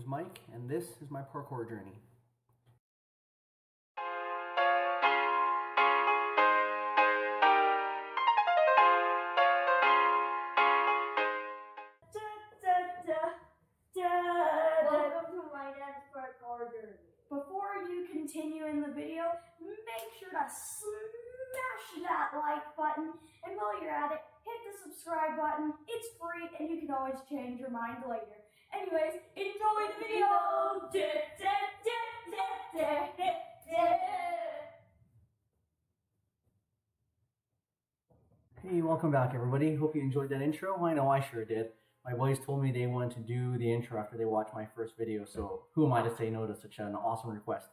name's Mike, and this is my parkour journey. Welcome to my dad's parkour journey. Before you continue in the video, make sure to smash that like button, and while you're at it, hit the subscribe button. It's free and you can always change your mind later. Anyways, enjoy the video! Hey, welcome back everybody. Hope you enjoyed that intro. I know I sure did. My boys told me they wanted to do the intro after they watched my first video, so who am I to say no to such an awesome request?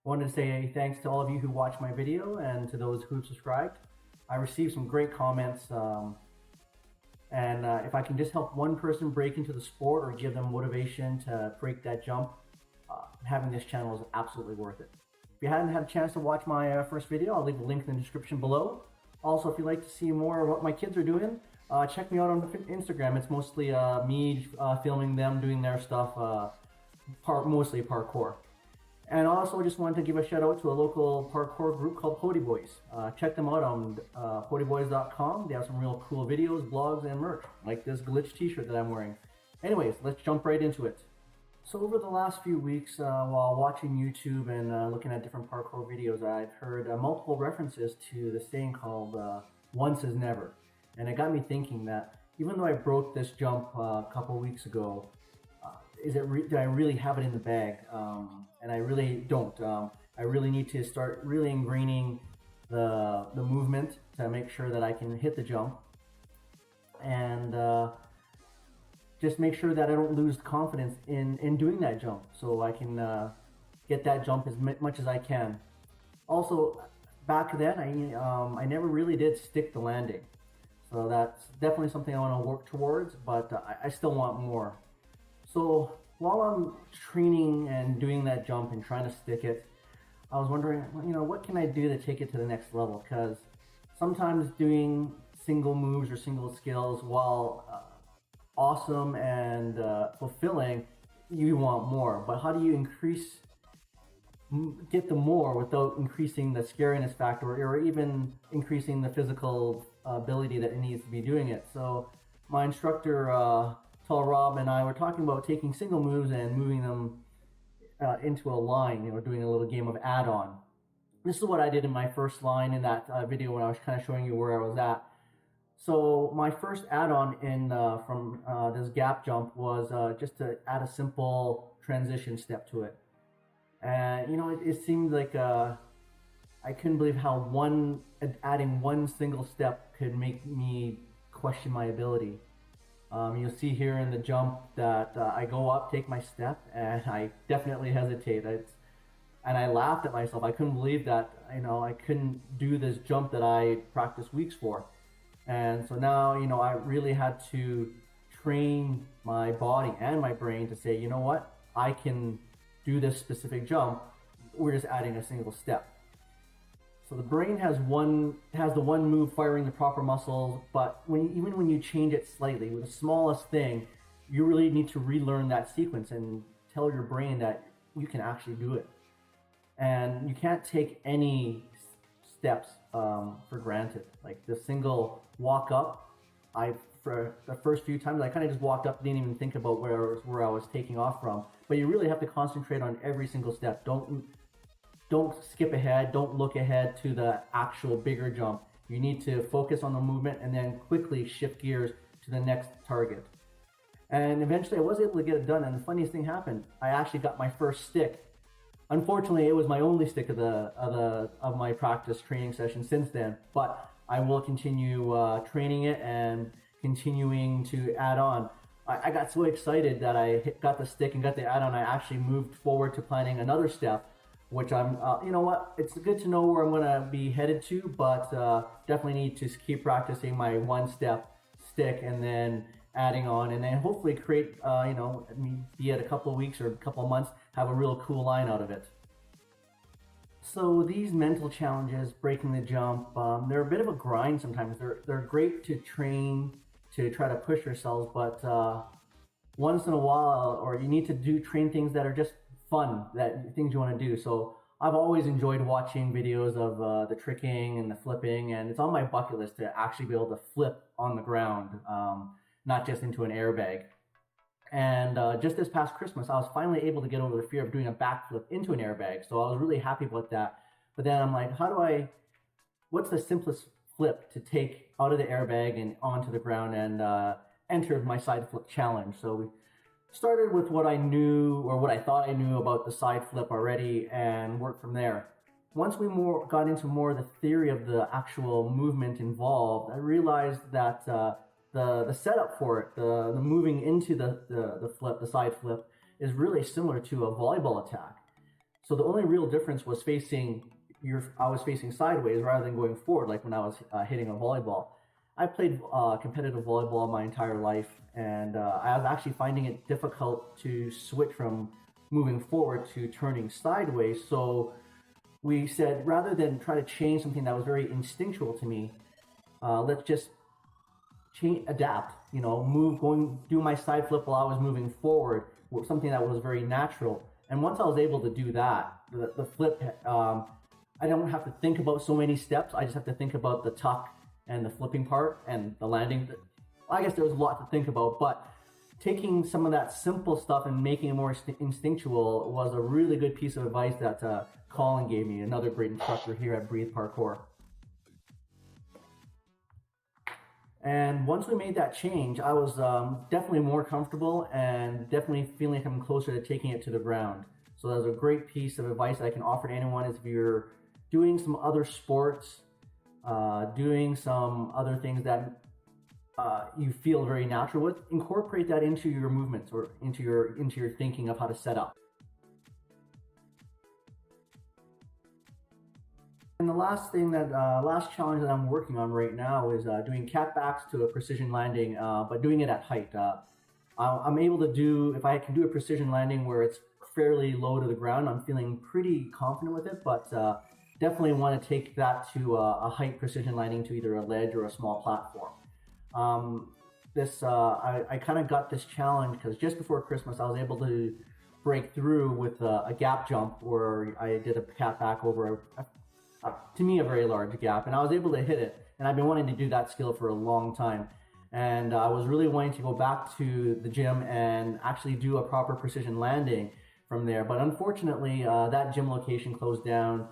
I wanted to say thanks to all of you who watched my video and to those who subscribed. I received some great comments, and if I can just help one person break into the sport or give them motivation to break that jump, having this channel is absolutely worth it. If you hadn't had a chance to watch my first video, I'll leave a link in the description below. Also, if you'd like to see more of what my kids are doing, check me out on Instagram. It's mostly me filming them doing their stuff, mostly parkour. And also, I just wanted to give a shout out to a local parkour group called Podiboys. Check them out on podiboys.com. They have some real cool videos, blogs, and merch, like this glitch t-shirt that I'm wearing. Anyways, let's jump right into it. So over the last few weeks, while watching YouTube and looking at different parkour videos, I've heard multiple references to the saying called once is never. And it got me thinking that even though I broke this jump a couple weeks ago, do I really have it in the bag? And I really don't. I really need to start really ingraining the movement to make sure that I can hit the jump, and just make sure that I don't lose confidence in doing that jump, so I can get that jump as much as I can. Also, back then I never really did stick the landing, so that's definitely something I want to work towards, but I still want more. So while I'm training and doing that jump and trying to stick it, I was wondering, what can I do to take it to the next level? Because sometimes doing single moves or single skills, while awesome and fulfilling, you want more. But how do you get the more without increasing the scariness factor or even increasing the physical ability that it needs to be doing it? So my instructor, Tall Rob, and I were talking about taking single moves and moving them into a line, doing a little game of add-on. This is what I did in my first line in that video when I was kind of showing you where I was at. So my first add-on from this gap jump was just to add a simple transition step to it. And it seemed like I couldn't believe how adding one single step could make me question my ability. You'll see here in the jump that I go up, take my step, and I definitely hesitate. And I laughed at myself. I couldn't believe that I couldn't do this jump that I practiced weeks for. And so now I really had to train my body and my brain to say, what, I can do this specific jump. We're just adding a single step. So the brain has the one move firing the proper muscles, but even when you change it slightly with the smallest thing, you really need to relearn that sequence and tell your brain that you can actually do it. And you can't take any steps for granted. Like the single walk up, for the first few times I kind of just walked up, didn't even think about where I was taking off from. But you really have to concentrate on every single step. Don't skip ahead, don't look ahead to the actual bigger jump. You need to focus on the movement and then quickly shift gears to the next target. And eventually I was able to get it done, and the funniest thing happened. I actually got my first stick. Unfortunately, it was my only stick of my practice training session since then, but I will continue training it and continuing to add on. I got so excited that I got the stick and got the add-on, I actually moved forward to planning another step, which I'm, it's good to know where I'm going to be headed to, but definitely need to keep practicing my one-step stick and then adding on, and then hopefully create, be it a couple of weeks or a couple of months, have a real cool line out of it. So these mental challenges, breaking the jump, they're a bit of a grind sometimes. They're great to train, to try to push yourselves, but once in a while, or you need to train things that are just fun, things you want to do. So I've always enjoyed watching videos of the tricking and the flipping, and it's on my bucket list to actually be able to flip on the ground, not just into an airbag. And just this past Christmas, I was finally able to get over the fear of doing a backflip into an airbag. So I was really happy about that. But then I'm like, what's the simplest flip to take out of the airbag and onto the ground, and entered my side flip challenge. So we started with what I knew, or what I thought I knew about the side flip already, and worked from there. Once we got into more of the theory of the actual movement involved, I realized that the setup for it, the moving into the flip, the side flip, is really similar to a volleyball attack. So the only real difference was I was facing sideways rather than going forward, like when I was hitting a volleyball. I played competitive volleyball my entire life, and I was actually finding it difficult to switch from moving forward to turning sideways. So we said, rather than try to change something that was very instinctual to me, let's just adapt, do my side flip while I was moving forward, with something that was very natural. And once I was able to do that, the flip, I don't have to think about so many steps. I just have to think about the tuck and the flipping part and the landing. I guess there was a lot to think about, but taking some of that simple stuff and making it more instinctual was a really good piece of advice that Colin gave me, another great instructor here at Breathe Parkour. And once we made that change, I was definitely more comfortable and definitely feeling like I'm closer to taking it to the ground. So that was a great piece of advice that I can offer to anyone, is if you're doing some other sports, doing some other things that you feel very natural with, incorporate that into your movements or into your thinking of how to set up. And the last challenge that I'm working on right now is doing catbacks to a precision landing, but doing it at height. I'm able to do, if I can do a precision landing where it's fairly low to the ground, I'm feeling pretty confident with it, but definitely want to take that to a height precision landing, to either a ledge or a small platform. I kind of got this challenge because just before Christmas, I was able to break through with a gap jump where I did a catback over to me, a very large gap, and I was able to hit it. And I've been wanting to do that skill for a long time. And I was really wanting to go back to the gym and actually do a proper precision landing from there. But unfortunately, that gym location closed down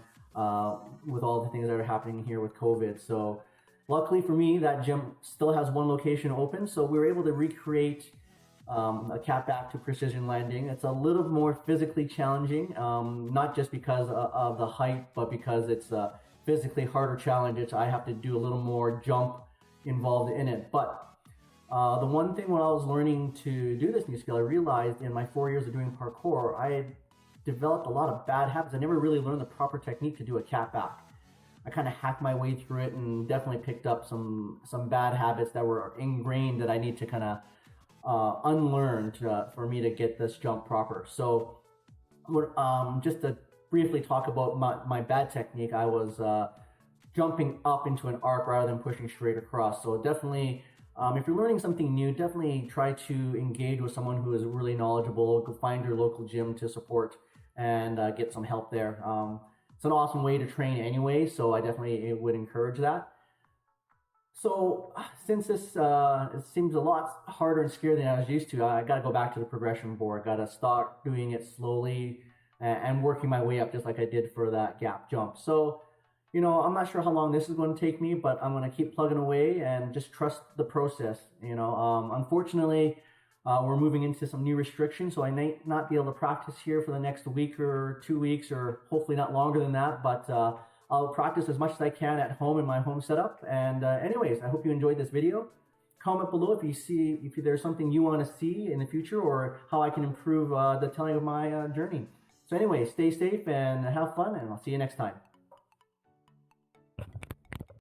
with all the things that are happening here with COVID. So luckily for me, that gym still has one location open. So we were able to recreate a catback to precision landing. It's a little more physically challenging, not just because of the height, but because it's a physically harder challenge. I have to do a little more jump involved in it. But the one thing when I was learning to do this new skill, I realized in my 4 years of doing parkour, I had developed a lot of bad habits. I never really learned the proper technique to do a catback. I kind of hacked my way through it and definitely picked up some bad habits that were ingrained that I need to kind of unlearn for me to get this jump proper. So just to briefly talk about my bad technique, I was jumping up into an arc rather than pushing straight across. So definitely, if you're learning something new, definitely try to engage with someone who is really knowledgeable. Go find your local gym to support and get some help there. It's an awesome way to train anyway, so I definitely would encourage that. So since this it seems a lot harder and scarier than I was used to, I got to go back to the progression board. Got to start doing it slowly and working my way up, just like I did for that gap jump. So, I'm not sure how long this is going to take me, but I'm going to keep plugging away and just trust the process. Unfortunately, we're moving into some new restrictions, so I may not be able to practice here for the next week or 2 weeks, or hopefully not longer than that. But I'll practice as much as I can at home in my home setup. And anyways, I hope you enjoyed this video. Comment below if there's something you want to see in the future, or how I can improve the telling of my journey. So anyways, stay safe and have fun, and I'll see you next time.